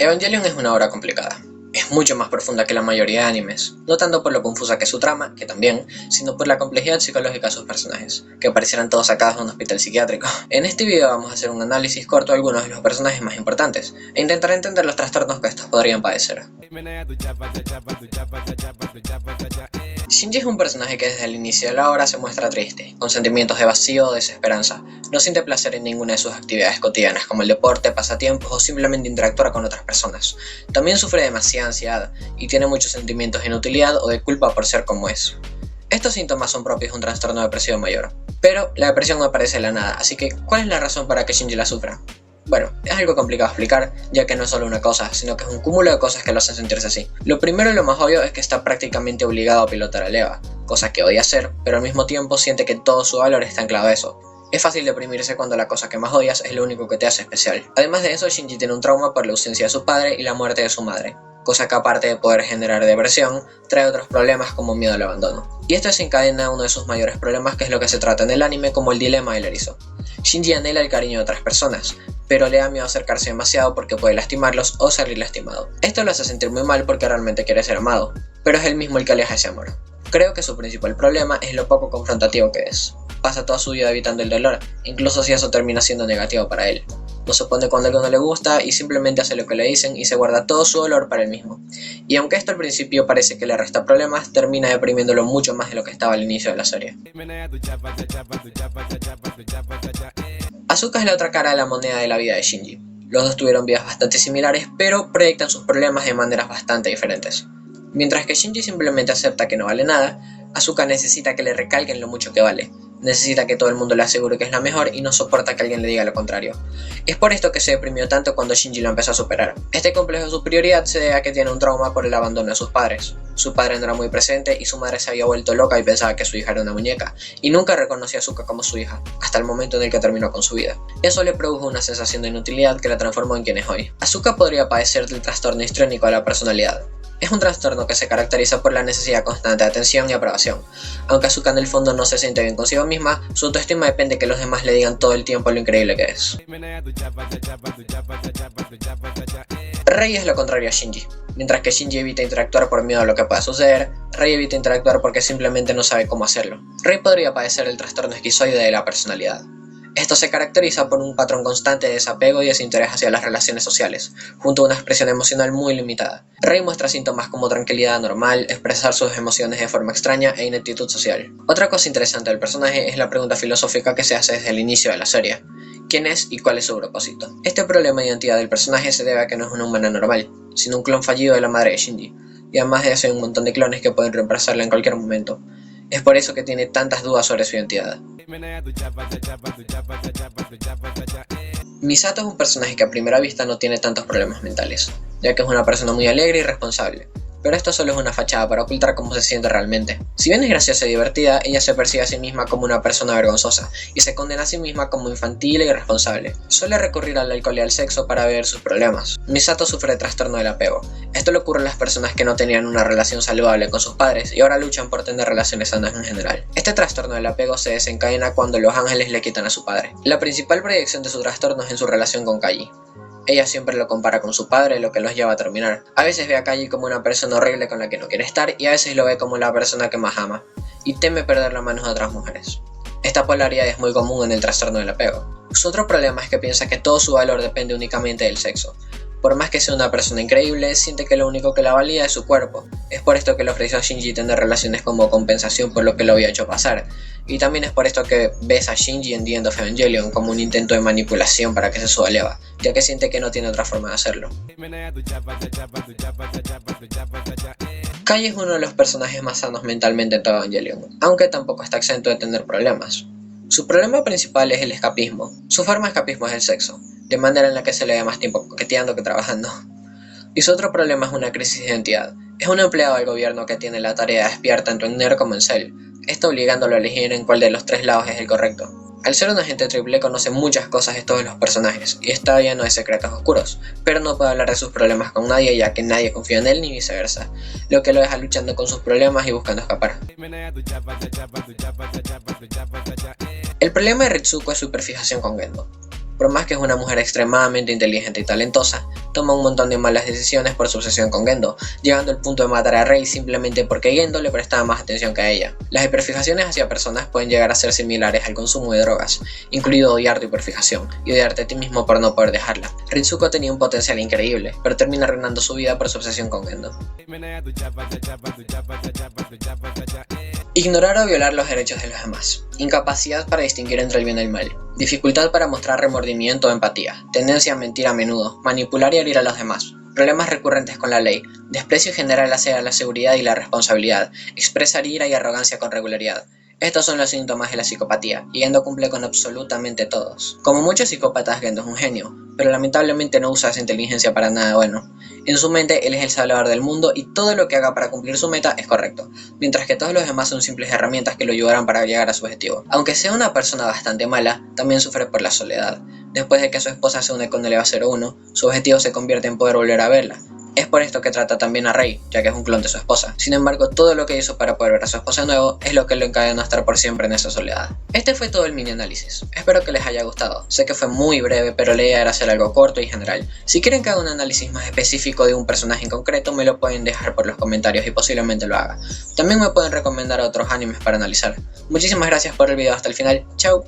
Evangelion es una obra complicada. Es mucho más profunda que la mayoría de animes, no tanto por lo confusa que es su trama, que también, sino por la complejidad psicológica de sus personajes, que parecieran todos sacados de un hospital psiquiátrico. En este video vamos a hacer un análisis corto de algunos de los personajes más importantes, e intentar entender los trastornos que estos podrían padecer. Shinji es un personaje que desde el inicio de la obra se muestra triste, con sentimientos de vacío o desesperanza. No siente placer en ninguna de sus actividades cotidianas, como el deporte, pasatiempos o simplemente interactuar con otras personas. También sufre demasiada ansiedad y tiene muchos sentimientos de inutilidad o de culpa por ser como es. Estos síntomas son propios de un trastorno depresivo mayor. Pero la depresión no aparece de la nada, así que ¿cuál es la razón para que Shinji la sufra? Bueno, es algo complicado de explicar, ya que no es solo una cosa, sino que es un cúmulo de cosas que lo hacen sentirse así. Lo primero y lo más obvio es que está prácticamente obligado a pilotar a Eva, cosa que odia hacer, pero al mismo tiempo siente que todo su valor está anclado a eso. Es fácil deprimirse cuando la cosa que más odias es lo único que te hace especial. Además de eso, Shinji tiene un trauma por la ausencia de su padre y la muerte de su madre, cosa que aparte de poder generar depresión, trae otros problemas como miedo al abandono. Y esto desencadena uno de sus mayores problemas, que es lo que se trata en el anime como el dilema del erizo. Shinji anhela el cariño de otras personas, pero le da miedo acercarse demasiado porque puede lastimarlos o salir lastimado. Esto lo hace sentir muy mal porque realmente quiere ser amado, pero es él mismo el que aleja ese amor. Creo que su principal problema es lo poco confrontativo que es. Pasa toda su vida evitando el dolor, incluso si eso termina siendo negativo para él. No se opone cuando algo no le gusta y simplemente hace lo que le dicen y se guarda todo su dolor para él mismo. Y aunque esto al principio parece que le resta problemas, termina deprimiéndolo mucho más de lo que estaba al inicio de la serie. Asuka es la otra cara de la moneda de la vida de Shinji. Los dos tuvieron vidas bastante similares, pero proyectan sus problemas de maneras bastante diferentes. Mientras que Shinji simplemente acepta que no vale nada, Asuka necesita que le recalquen lo mucho que vale. Necesita que todo el mundo le asegure que es la mejor y no soporta que alguien le diga lo contrario. Es por esto que se deprimió tanto cuando Shinji lo empezó a superar. Este complejo de superioridad se debe a que tiene un trauma por el abandono de sus padres. Su padre no era muy presente y su madre se había vuelto loca y pensaba que su hija era una muñeca, y nunca reconoció a Asuka como su hija, hasta el momento en el que terminó con su vida. Eso le produjo una sensación de inutilidad que la transformó en quien es hoy. Asuka podría padecer del trastorno histriónico de la personalidad. Es un trastorno que se caracteriza por la necesidad constante de atención y aprobación. Aunque Asuka en el fondo no se siente bien consigo misma, su autoestima depende de que los demás le digan todo el tiempo lo increíble que es. Rei es lo contrario a Shinji. Mientras que Shinji evita interactuar por miedo a lo que pueda suceder, Rei evita interactuar porque simplemente no sabe cómo hacerlo. Rei podría padecer el trastorno esquizoide de la personalidad. Esto se caracteriza por un patrón constante de desapego y desinterés hacia las relaciones sociales, junto a una expresión emocional muy limitada. Rei muestra síntomas como tranquilidad anormal, expresar sus emociones de forma extraña e ineptitud social. Otra cosa interesante del personaje es la pregunta filosófica que se hace desde el inicio de la serie: ¿quién es y cuál es su propósito? Este problema de identidad del personaje se debe a que no es una humana normal, sino un clon fallido de la madre de Shinji, y además de eso hay un montón de clones que pueden reemplazarla en cualquier momento. Es por eso que tiene tantas dudas sobre su identidad. Misato es un personaje que a primera vista no tiene tantos problemas mentales, ya que es una persona muy alegre y responsable, pero esto solo es una fachada para ocultar cómo se siente realmente. Si bien es graciosa y divertida, ella se percibe a sí misma como una persona vergonzosa, y se condena a sí misma como infantil e irresponsable. Suele recurrir al alcohol y al sexo para ver sus problemas. Misato sufre de trastorno del apego. Esto le ocurre a las personas que no tenían una relación saludable con sus padres y ahora luchan por tener relaciones sanas en general. Este trastorno del apego se desencadena cuando los ángeles le quitan a su padre. La principal proyección de su trastorno es en su relación con Kaji. Ella siempre lo compara con su padre, lo que los lleva a terminar. A veces ve a Kaji como una persona horrible con la que no quiere estar, y a veces lo ve como la persona que más ama, y teme perder las manos de otras mujeres. Esta polaridad es muy común en el trastorno del apego. Su otro problema es que piensa que todo su valor depende únicamente del sexo. Por más que sea una persona increíble, siente que lo único que la valía es su cuerpo. Es por esto que le ofreció a Shinji tener relaciones como compensación por lo que lo había hecho pasar. Y también es por esto que ves a Shinji en The End of Evangelion como un intento de manipulación para que se suba a Eva, ya que siente que no tiene otra forma de hacerlo. Kaji es uno de los personajes más sanos mentalmente en todo Evangelion, aunque tampoco está exento de tener problemas. Su problema principal es el escapismo. Su forma de escapismo es el sexo, de manera en la que se le da más tiempo coqueteando que trabajando. Y su otro problema es una crisis de identidad. Es un empleado del gobierno que tiene la tarea de espiar tanto en NERD como en Cell, esto obligándolo a elegir en cuál de los tres lados es el correcto. Al ser un agente triple conoce muchas cosas de todos los personajes, y está lleno de secretos oscuros, pero no puede hablar de sus problemas con nadie ya que nadie confía en él ni viceversa, lo que lo deja luchando con sus problemas y buscando escapar. El problema de Ritsuko es su hiperfijación con Gendo. Por más que es una mujer extremadamente inteligente y talentosa, toma un montón de malas decisiones por su obsesión con Gendo, llegando al punto de matar a Rei simplemente porque Gendo le prestaba más atención que a ella. Las hiperfijaciones hacia personas pueden llegar a ser similares al consumo de drogas, incluido odiar tu hiperfijación y odiarte a ti mismo por no poder dejarla. Ritsuko tenía un potencial increíble, pero termina arruinando su vida por su obsesión con Gendo. Ignorar o violar los derechos de los demás. Incapacidad para distinguir entre el bien y el mal. Dificultad para mostrar remordimiento o empatía. Tendencia a mentir a menudo. Manipular y herir a los demás. Problemas recurrentes con la ley. Desprecio general hacia la seguridad y la responsabilidad. Expresar ira y arrogancia con regularidad. Estos son los síntomas de la psicopatía, y Gendo cumple con absolutamente todos. Como muchos psicópatas, Gendo es un genio, pero lamentablemente no usa esa inteligencia para nada bueno. En su mente, él es el salvador del mundo y todo lo que haga para cumplir su meta es correcto, mientras que todos los demás son simples herramientas que lo ayudarán para llegar a su objetivo. Aunque sea una persona bastante mala, también sufre por la soledad. Después de que su esposa se une con el EVA 01, su objetivo se convierte en poder volver a verla. Es por esto que trata también a Rei, ya que es un clon de su esposa. Sin embargo, todo lo que hizo para poder ver a su esposa de nuevo es lo que lo encadenó a estar por siempre en esa soledad. Este fue todo el mini análisis. Espero que les haya gustado. Sé que fue muy breve, pero la idea era hacer algo corto y general. Si quieren que haga un análisis más específico de un personaje en concreto, me lo pueden dejar por los comentarios y posiblemente lo haga. También me pueden recomendar otros animes para analizar. Muchísimas gracias por el video hasta el final. Chao.